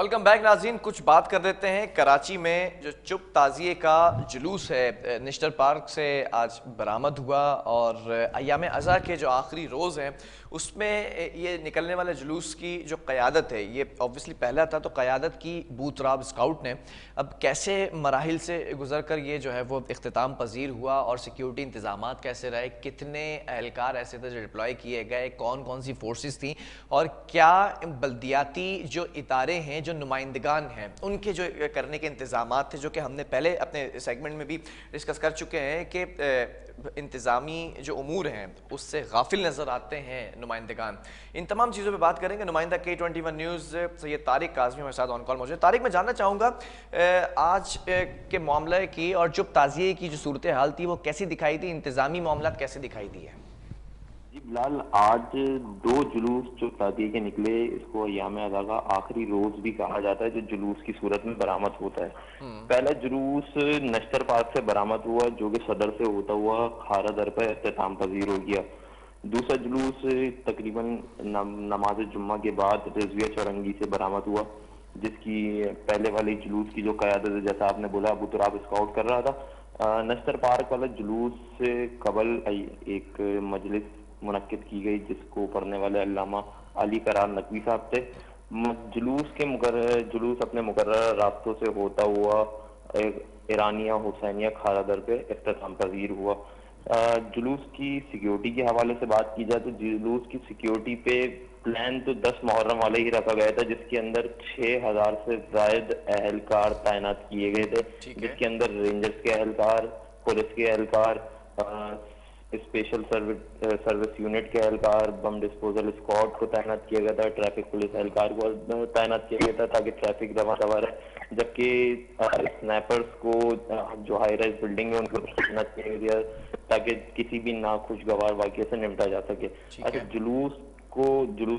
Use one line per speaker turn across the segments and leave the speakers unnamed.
Welcome back ناظرین. کچھ بات کر دیتے ہیں. کراچی میں جو چپ تعزیے کا جلوس ہے نشتر پارک سے آج برآمد ہوا اور ایام ازاں کے جو آخری روز ہیں اس میں یہ نکلنے والے جلوس کی جو قیادت ہے یہ اوبویسلی پہلا تھا تو قیادت کی بوت راب اسکاؤٹ نے. اب کیسے مراحل سے گزر کر یہ جو ہے وہ اختتام پذیر ہوا اور سیکیورٹی انتظامات کیسے رہے, کتنے اہلکار ایسے تھے جو ڈپلوائے کیے گئے, کون کون سی فورسز تھیں اور کیا بلدیاتی جو ادارے ہیں جو نمائندگان ہیں ان کے جو کرنے کے انتظامات تھے, جو کہ ہم نے پہلے اپنے سیگمنٹ میں بھی ڈسکس کر چکے ہیں کہ انتظامی جو امور ہیں اس سے غافل نظر آتے ہیں نمائندگان. ان تمام چیزوں پہ بات کریں گے. نمائندہ K21 نیوز سید طارق کاظمی ہمارے ساتھ آن کال موجود ہے. طارق, میں جاننا چاہوں گا آج کے معاملے کی اور چپ تعزیے کی جو صورتحال تھی وہ کیسی دکھائی دی, انتظامی معاملات کیسے دکھائی دی ہے؟
جی بلال, آج دو جلوس جو تعزیے کے نکلے, اس کو ایام ازاں کا آخری روز بھی کہا جاتا ہے جو جلوس کی صورت میں برآمد ہوتا ہے. پہلا جلوس نشتر پارک سے برآمد ہوا جو کہ صدر سے ہوتا ہوا کھارا در پر اختتام پذیر ہو گیا. دوسرا جلوس تقریباً نماز جمعہ کے بعد رضویہ چورنگی سے برآمد ہوا, جس کی پہلے والے جلوس کی جو قیادت ہے جیسا آپ نے بولا ابو تراب اسکاؤٹ کر رہا تھا. نشتر پارک والا جلوس سے قبل ایک مجلس منعقد کی گئی جس کو پڑھنے والے علامہ علی قرار نقوی صاحب تھے. جلوس اپنے مقررہ راستوں سے ہوتا ہوا ایرانیہ حسینیہ کھارا در پہ اختتام پذیر ہوا. جلوس کی سیکیورٹی کے حوالے سے بات کی جائے تو جلوس کی سیکیورٹی پہ پلان تو 10 محرم والے ہی رکھا گیا تھا, جس کے اندر 6000 سے زائد اہلکار تعینات کیے گئے تھے, جس کے اندر رینجرز کے اہلکار, پولیس کے اہلکار, اسپیشل سروس یونٹ کے اہلکار, بم ڈسپوزل اسکواڈ کو تعینات کیا گیا تھا, ٹریفک پولیس اہلکار کو تعینات کیا گیا تھا تاکہ ٹریفک رواں رہے, جبکہ اسنائپرز کو جو ہائی رائز بلڈنگ ہے ان کو تعینات کیا گیا تاکہ کسی بھی ناخوشگوار واقعے سے نمٹا جا سکے. اچھا, جلوس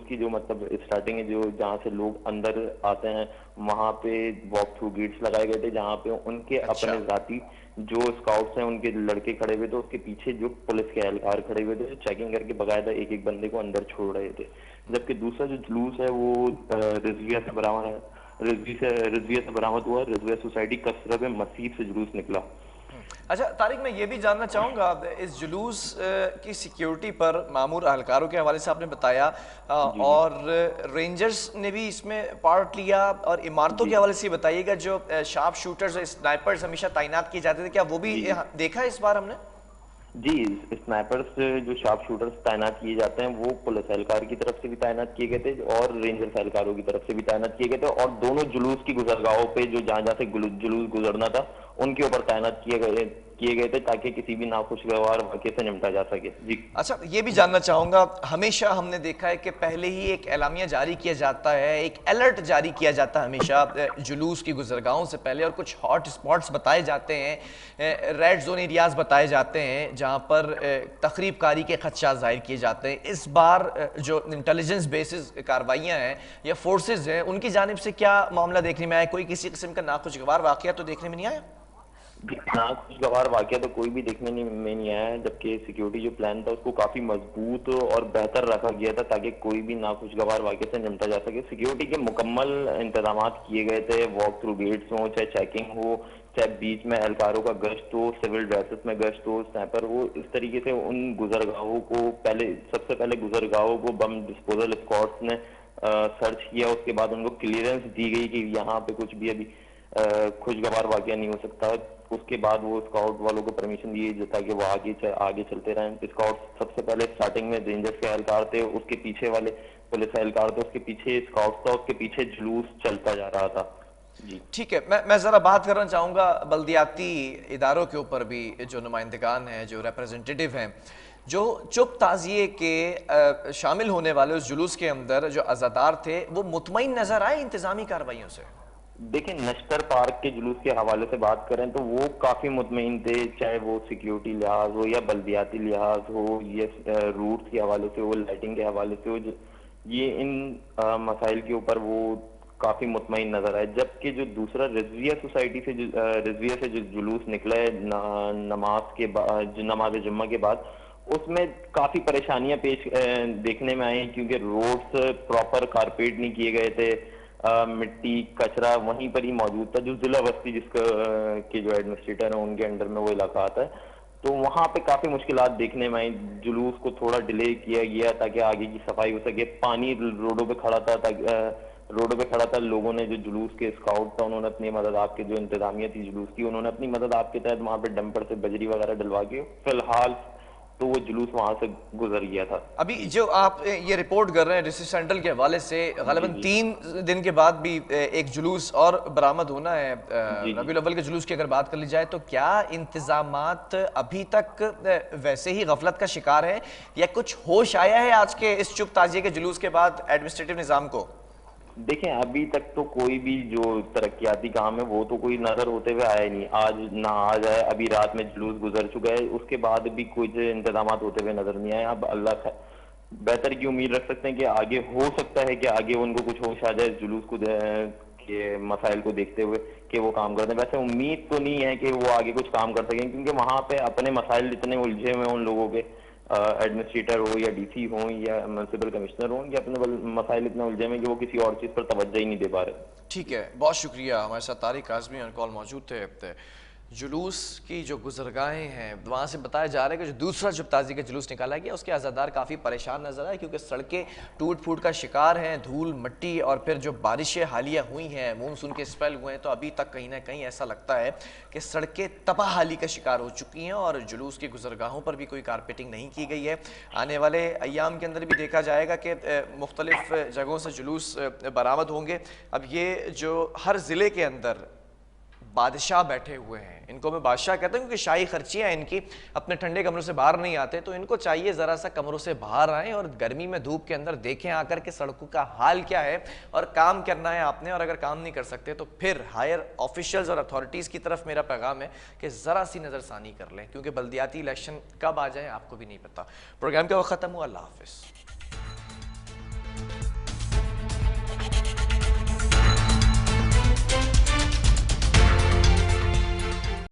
کی جو مطلب اسٹارٹنگ ہے, جو جہاں سے لوگ اندر آتے ہیں وہاں پہ واک تھرو گیٹس لگائے گئے تھے جہاں پہ ان کے اپنے ذاتی جو اسکاؤٹس ہیں ان کے لڑکے کھڑے ہوئے تھے, اس کے پیچھے جو پولیس کے اہلکار کھڑے ہوئے تھے چیکنگ کر کے باقاعدہ ایک ایک بندے کو اندر چھوڑ رہے تھے. جبکہ دوسرا جو جلوس ہے وہ رضویہ سے برآمد ہوا. رضویہ سوسائٹی کثرت مسیح سے جلوس نکلا.
اچھا طارق, میں یہ بھی جاننا چاہوں گا اس جلوس کی سیکیورٹی پر مامور اہلکاروں کے حوالے سے آپ نے بتایا اور رینجرز نے بھی اس میں پارٹ لیا, اور عمارتوں کے حوالے سے بتائیے گا جو شارپ شوٹرز اسنائپرز ہمیشہ تعینات کیے جاتے تھے, کیا وہ بھی دیکھا اس بار ہم نے؟
جی, اسنائپرز جو شارپ شوٹرز تعینات کیے جاتے ہیں وہ پولیس اہلکار کی طرف سے بھی تعینات کیے گئے تھے اور رینجرز اہلکاروں کی طرف سے بھی تعینات کیے گئے تھے, اور دونوں جلوس کی گزرگاہوں پہ جو جہاں سے جلوس گزرنا تھا ان کے اوپر تعینات کیے گئے تھے تاکہ کسی بھی ناخوشگوار واقعے سے نمٹا جا سکے. جی
اچھا, یہ بھی جاننا چاہوں گا, ہمیشہ ہم نے دیکھا ہے کہ پہلے ہی ایک اعلامیہ جاری کیا جاتا ہے, ایک الرٹ جاری کیا جاتا ہے ہمیشہ جلوس کی گزرگاہوں سے پہلے, اور کچھ ہاٹ اسپاٹس بتائے جاتے ہیں, ریڈ زون ایریاز بتائے جاتے ہیں جہاں پر تخریب کاری کے خدشات ظاہر کیے جاتے ہیں. اس بار جو انٹیلیجنس بیسز کارروائیاں ہیں یا فورسز ہیں ان کی جانب سے کیا معاملہ دیکھنے میں آیا؟ کوئی کسی قسم کا ناخوشگوار واقعہ تو دیکھنے میں نہیں آیا؟
ناخوشگوار واقعہ تو کوئی بھی دیکھنے میں نہیں آیا, جبکہ سیکیورٹی جو پلان تھا اس کو کافی مضبوط اور بہتر رکھا گیا تھا تاکہ کوئی بھی ناخوشگوار واقعے سے نمٹا جا سکے. سیکیورٹی کے مکمل انتظامات کیے گئے تھے, واک تھرو گیٹس ہوں, چاہے چیکنگ ہو, چاہے بیچ میں اہلکاروں کا گشت ہو, سول ڈریسز میں گشت ہو, سنائپر ہو, اس طریقے سے ان گزرگاہوں کو سب سے پہلے گزرگاہوں کو بم ڈسپوزل اسکواڈس نے سرچ کیا. اس کے بعد ان کو کلیئرنس دی گئی کہ یہاں پہ کچھ بھی ابھی خوشگوار واقعہ نہیں ہو سکتا. اس کے بعد وہ اسکاؤٹ والوں کو پرمیشن دی جو تاکہ وہ آگے چلتے رہیں. اسکاؤٹ سب سے پہلے اسٹارٹنگ میں رینجرز کے اہلکار تھے, اس کے پیچھے والے پولیس اہلکار تھے, اس کے پیچھے اسکاؤٹ تھا, اس کے پیچھے جلوس چلتا جا رہا تھا. جی
ٹھیک ہے, میں ذرا بات کرنا چاہوں گا بلدیاتی اداروں کے اوپر بھی, جو نمائندگان ہیں, جو ریپرزنٹیٹیو ہیں, جو چپ تعزیے کے شامل ہونے والے اس جلوس کے اندر جو عزادار تھے وہ مطمئن نظر آئے انتظامی کارروائیوں سے؟
دیکھیں, نشتر پارک کے جلوس کے حوالے سے بات کریں تو وہ کافی مطمئن تھے, چاہے وہ سیکیورٹی لحاظ ہو یا بلدیاتی لحاظ ہو, یہ روٹس کے حوالے سے ہو, لائٹنگ کے حوالے سے ہو, یہ ان مسائل کے اوپر وہ کافی مطمئن نظر آئے. جبکہ جو دوسرا رضویہ سوسائٹی سے رضویہ سے جو جلوس نکلا ہے نماز جمعہ کے بعد, اس میں کافی پریشانیاں پیش دیکھنے میں آئی کیونکہ روڈز پراپر کارپیٹ نہیں کیے گئے تھے, مٹی کچرا وہیں پر ہی موجود تھا، جو ضلع بستی جس کا کے جو ایڈمنسٹریٹر ہیں ان کے انڈر میں وہ علاقہ آتا ہے. تو وہاں پہ کافی مشکلات دیکھنے میں آئیں. جلوس کو تھوڑا ڈیلے کیا گیا تاکہ آگے کی صفائی ہو سکے. پانی روڈوں پہ کھڑا تھا، روڈوں پہ کھڑا تھا. لوگوں نے جو جلوس کے اسکاؤٹ تھا انہوں نے اپنی مدد آپ کے جو انتظامیہ تھی جلوس کی انہوں نے اپنی مدد آپ کے تحت وہاں پہ ڈمپر سے بجری وغیرہ ڈلوا کے فی الحال تو وہ جلوس وہاں سے گزر گیا تھا.
ابھی جو آپ یہ رپورٹ کر رہے ہیں ڈسٹرکٹ سینٹرل کے حوالے سے،
جی
غالباً
جی
3 دن کے بعد بھی ایک جلوس اور برآمد ہونا ہے.
جی جی.
ربیع الاول کے جلوس کی اگر بات کر لی جائے تو کیا انتظامات ابھی تک ویسے ہی غفلت کا شکار ہیں یا کچھ ہوش آیا ہے آج کے اس چپ تازیے کے جلوس کے بعد ایڈمنسٹریٹو نظام کو؟
دیکھیں ابھی تک تو کوئی بھی جو ترقیاتی کام ہے وہ تو کوئی نظر ہوتے ہوئے آیا نہیں. آج نہ آج ہے، ابھی رات میں جلوس گزر چکا ہے، اس کے بعد بھی کچھ انتظامات ہوتے ہوئے نظر نہیں آئے. اب اللہ بہتر کی امید رکھ سکتے ہیں کہ آگے ہو سکتا ہے کہ آگے ان کو کچھ ہوش آ جائے جلوس کو کے مسائل کو دیکھتے ہوئے کہ وہ کام کرتے ہیں. ویسے امید تو نہیں ہے کہ وہ آگے کچھ کام کر سکیں کیونکہ وہاں پہ اپنے مسائل اتنے الجھے ہوئے ان لوگوں کے، ایڈمنسٹریٹر ہو یا ڈی سی ہوں یا میونسپل کمشنر ہوں، کہ اپنے مسائل اتنے الجھے ہوئے کہ وہ کسی اور چیز پر توجہ ہی نہیں دے پا رہے.
ٹھیک ہے، بہت شکریہ. ہمارے ساتھ طارق کاظمی آن کال موجود تھے. جلوس کی جو گزرگاہیں ہیں وہاں سے بتایا جا رہا ہے کہ جو دوسرا جب تازی کا جلوس نکالا گیا اس کے عزادار کافی پریشان نظر آئے کیونکہ سڑکیں ٹوٹ پھوٹ کا شکار ہیں، دھول مٹی اور پھر جو بارشیں حالیہ ہوئی ہیں، مونسون کے اسپیل ہوئے ہیں، تو ابھی تک کہیں نہ کہیں ایسا لگتا ہے کہ سڑکیں تباہ حالی کا شکار ہو چکی ہیں اور جلوس کی گزرگاہوں پر بھی کوئی کارپیٹنگ نہیں کی گئی ہے. آنے والے ایام کے اندر بھی دیکھا جائے گا کہ مختلف جگہوں سے جلوس برآمد ہوں گے. اب یہ جو ہر ضلع کے اندر بادشاہ بیٹھے ہوئے ہیں، ان کو میں بادشاہ کہتا ہوں کیونکہ شاہی خرچیاں ان کی، اپنے ٹھنڈے کمروں سے باہر نہیں آتے، تو ان کو چاہیے ذرا سا کمروں سے باہر آئیں اور گرمی میں دھوپ کے اندر دیکھیں آ کر کے سڑکوں کا حال کیا ہے اور کام کرنا ہے آپ نے. اور اگر کام نہیں کر سکتے تو پھر ہائر آفیشلز اور اتھارٹیز کی طرف میرا پیغام ہے کہ ذرا سی نظر ثانی کر لیں کیونکہ بلدیاتی الیکشن کب آ جائیں آپ کو بھی نہیں پتا. پروگرام کا وقت ختم ہوا. اللہ حافظ.